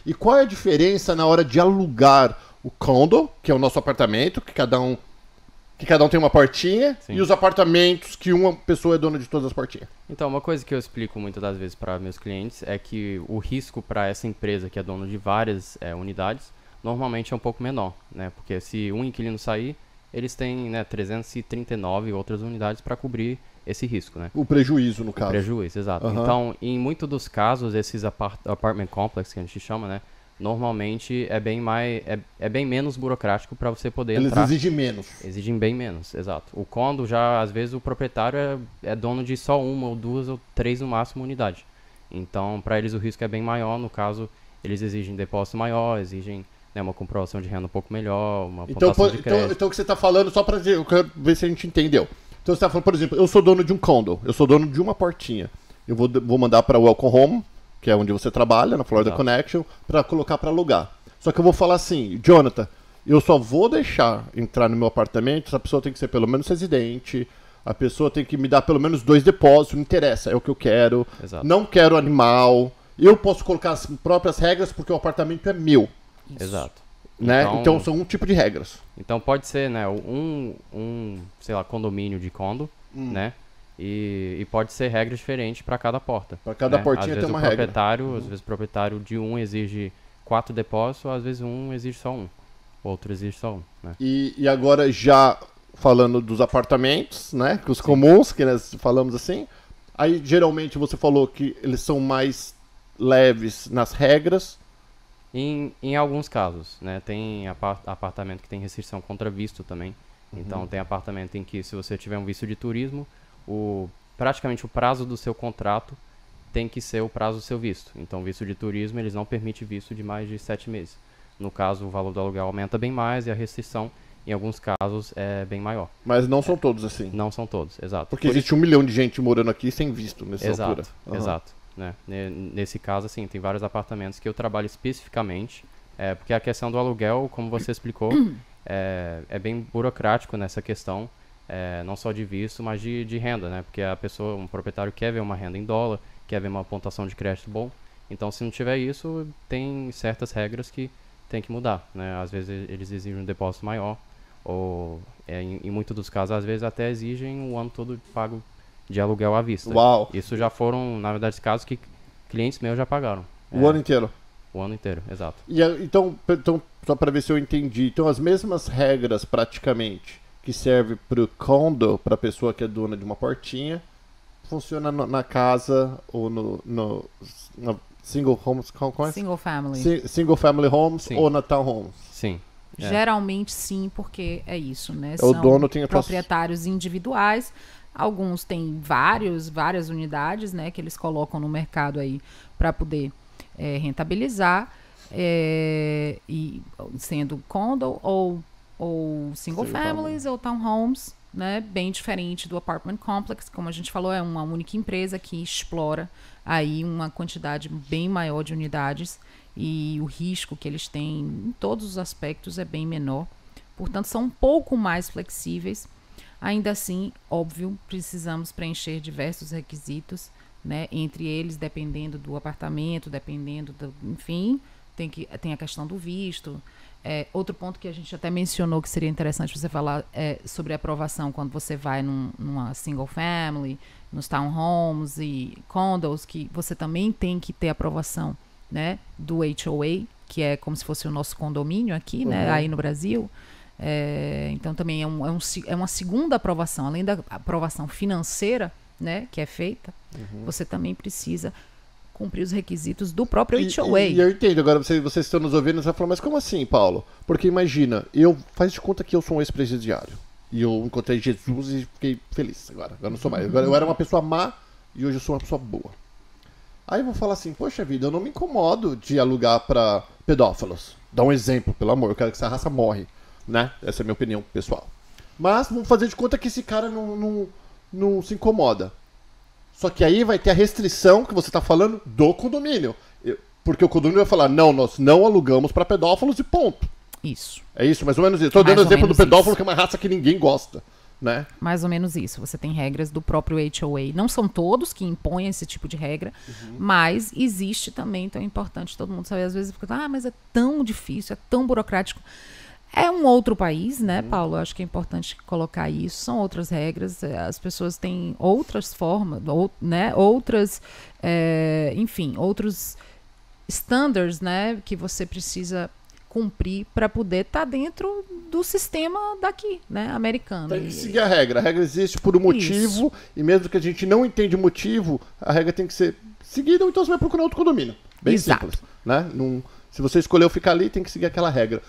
E qual é a diferença na hora de alugar o condo, que é o nosso apartamento, que cada um tem uma portinha, Sim. e os apartamentos que uma pessoa é dona de todas as portinhas? Então, uma coisa que eu explico muitas das vezes para meus clientes é que o risco para essa empresa que é dona de várias unidades, normalmente é um pouco menor, né? Porque se um inquilino sair, eles têm, né, 339 outras unidades para cobrir esse risco, né? O prejuízo, no caso. O prejuízo, exato. Uhum. Então, em muitos dos casos, esses apartment complex que a gente chama, né? Normalmente é bem menos burocrático para você poder entrar. Eles exigem menos. Exigem bem menos, exato. O condo já, às vezes, o proprietário é dono de só uma ou duas ou três no máximo unidade. Então, para eles o risco é bem maior. No caso, eles exigem depósito maior, exigem, né, uma comprovação de renda um pouco melhor, uma pontuação de crédito. Então o que você está falando, só para eu quero ver se a gente entendeu. Então você está falando, por exemplo, eu sou dono de um condo, eu sou dono de uma portinha. Eu vou mandar para o Welcome Home, que é onde você trabalha, na Florida Exato. Connection, para colocar para alugar. Só que eu vou falar assim, Jonathan, eu só vou deixar entrar no meu apartamento se a pessoa tem que ser pelo menos residente, a pessoa tem que me dar pelo menos 2 depósitos, não interessa, é o que eu quero. Exato. Não quero animal. Eu posso colocar as próprias regras porque o apartamento é meu. Exato. Né? Então são um tipo de regras. Então pode ser, né, sei lá, condomínio de condo, né? E pode ser regra diferente para cada porta. Para cada né? portinha tem uma regra. Às vezes o proprietário de um exige 4 depósitos, às vezes um exige só um. Outro exige só um, né? E agora já falando dos apartamentos, né? Que os comuns, que nós falamos assim. Aí geralmente você falou que eles são mais leves nas regras. Em alguns casos, né? Tem apartamento que tem restrição contra visto também. Então tem apartamento em que se você tiver um visto de turismo, praticamente o prazo do seu contrato tem que ser o prazo do seu visto. Então visto de turismo, eles não permitem visto de mais de 7 meses. No caso, o valor do aluguel aumenta bem mais e a restrição, em alguns casos, é bem maior. Mas não são todos assim. Não são todos, exato. Porque existe 1 milhão de gente morando aqui sem visto nessa altura. Exato. Né? Nesse caso, assim, tem vários apartamentos que eu trabalho especificamente, porque a questão do aluguel, como você explicou, é bem burocrático nessa questão, não só de visto, mas de renda, né? Porque a pessoa, um proprietário quer ver uma renda em dólar, quer ver uma pontuação de crédito bom, então se não tiver isso, tem certas regras que tem que mudar, né? Às vezes eles exigem um depósito maior, ou em muitos dos casos, às vezes até exigem o ano todo pago de aluguel à vista. Uau! Isso já foram, na verdade, casos que clientes meus já pagaram. O ano inteiro? O ano inteiro, exato. Então, só para ver se eu entendi. Então, as mesmas regras, praticamente, que servem para o condo, para a pessoa que é dona de uma portinha, funciona na casa ou no single homes, como é? Single family. Single family homes. Sim. Ou na townhomes. Sim. Geralmente sim, porque é isso, né? O dono tem proprietários individuais. Alguns têm várias unidades, né, que eles colocam no mercado aí para poder rentabilizar, e sendo condo ou single families ou townhomes, né, bem diferente do apartment complex, como a gente falou, é uma única empresa que explora aí uma quantidade bem maior de unidades e o risco que eles têm em todos os aspectos é bem menor, portanto são um pouco mais flexíveis. Ainda assim, óbvio, precisamos preencher diversos requisitos, né? Entre eles, dependendo do apartamento, enfim, tem a questão do visto. Outro ponto que a gente até mencionou que seria interessante você falar é sobre a aprovação quando você vai numa single family, nos townhomes e condos, que você também tem que ter aprovação, né? Do HOA, que é como se fosse o nosso condomínio aqui, né? Aí no Brasil. Então também é uma segunda aprovação, além da aprovação financeira, né, que é feita, você também precisa cumprir os requisitos do próprio HOA. E eu entendo, agora vocês estão nos ouvindo e vão falar, mas como assim, Paulo? Porque imagina, faz de conta que eu sou um ex-presidiário, e eu encontrei Jesus e fiquei feliz agora não sou mais. Agora eu era uma pessoa má e hoje eu sou uma pessoa boa. Aí eu vou falar assim, poxa vida, eu não me incomodo de alugar para pedófilos. Dá um exemplo, pelo amor, eu quero que essa raça morre. Né? Essa é a minha opinião pessoal. Mas vamos fazer de conta que esse cara não se incomoda. Só que aí vai ter a restrição que você está falando do condomínio. Porque o condomínio vai falar, não, nós não alugamos para pedófilos e ponto. Isso. É isso, mais ou menos isso. Estou dando exemplo do pedófilo, que é uma raça que ninguém gosta. né? Mais ou menos isso. Você tem regras do próprio HOA. Não são todos que impõem esse tipo de regra, mas existe também, então é importante todo mundo saber. Às vezes fica, mas é tão difícil, é tão burocrático. É um outro país, né, Paulo? Acho que é importante colocar isso. São outras regras, as pessoas têm outras formas, né, outras, enfim, outros standards, né, que você precisa cumprir para poder estar dentro do sistema daqui, né, americano. Tem que seguir a regra. A regra existe por um motivo, e mesmo que a gente não entenda o motivo, a regra tem que ser seguida, ou então você vai procurar outro condomínio. Bem Exato. simples, né? Se você escolheu ficar ali, tem que seguir aquela regra.